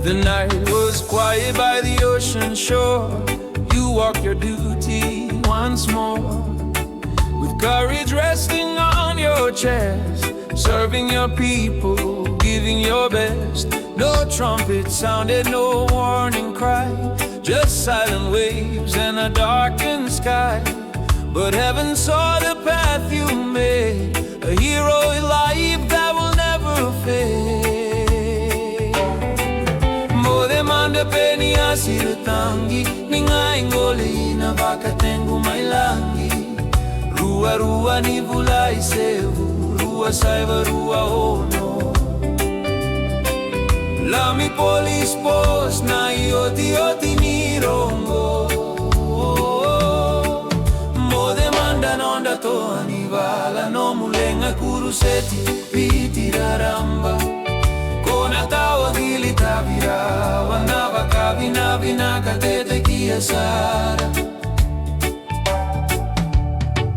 The night was quiet by the ocean shore. You walked your duty once more, with courage resting on your chest, serving your people, giving your best. No trumpet sounded, no warning cry, just silent waves and a darkened sky. But heaven saw the path you made, a hero life that will never fade. Mada Peniasi Racagi, ningai ngoli na vakatengu mailangi. Rua rua ni vulai sevu, rua saiva rua ono. Lami polis pos na ioti oti ni rongo. Mode manda nonda toa ni vala, no mulenga kuruseti piti raramba. Kona tawa gili tabira, wanava kabina vina katete kiasara.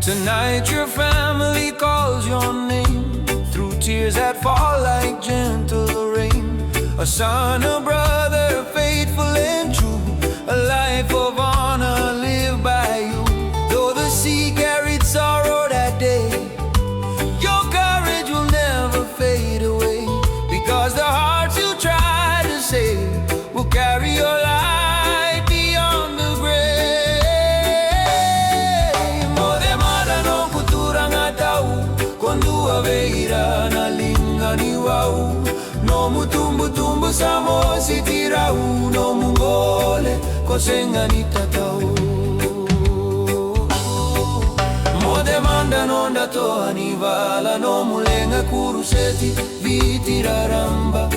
Tonight your family calls your name, through tears that fall like gentle rain. A son, a brother, faithful and true, a life of honor lived by you. Though the sea carried sorrow that day, your courage will never fade away, because the hearts you try to save will carry your light beyond the grave. Mode mada no kutura ngatau, kondua veira na linga ni wau. No mutumbu tumbu samosi tirau, no mungole kosenga ni tatau. Mode manda nonda toa ni vala, no mulenga kuruseti viti raramba.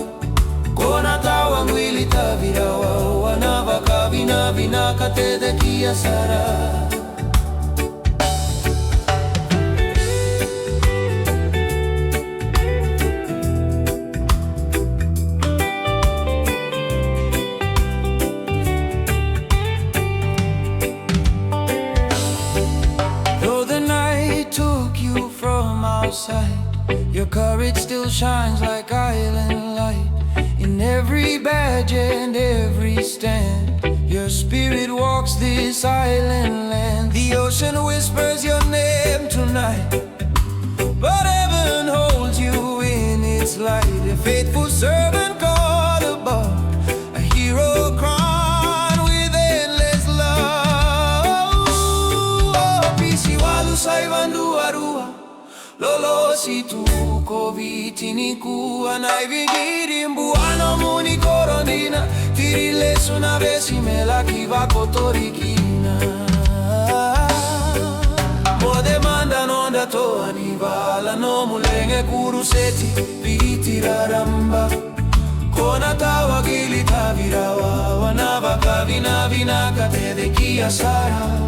Kona tawa ngwili tavirawa, wanava kavina vina katede kiasara. Your courage still shines like island light, in every badge and every stand. Your spirit walks this island land. The ocean whispers your name tonight, but heaven holds you in its light. A faithful servant called above, a hero crowned with endless love. Oh, pisi walu saivandu arua, lolo si tu koviti ni kuwa na ivigiri mbuano muni korondina. Tirile suna vesi mela kiva kotorikina. Mode manda nonda toa ni vala, no mulenge kuruseti viti raramba. Kona tawa gili tavirawa, wanava kavina vina katede kiasara.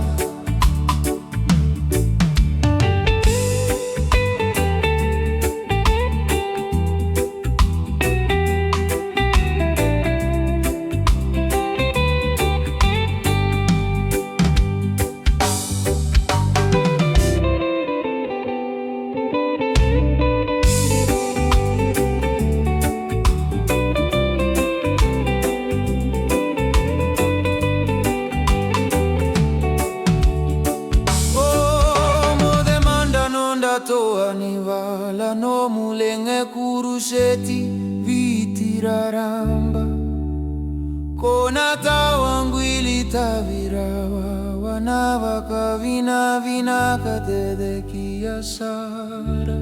Toa ni vala, no mulenge kuruseti viti raramba. Kona tawa ngwili tavirawa, wanava kavina vina katede kiasara.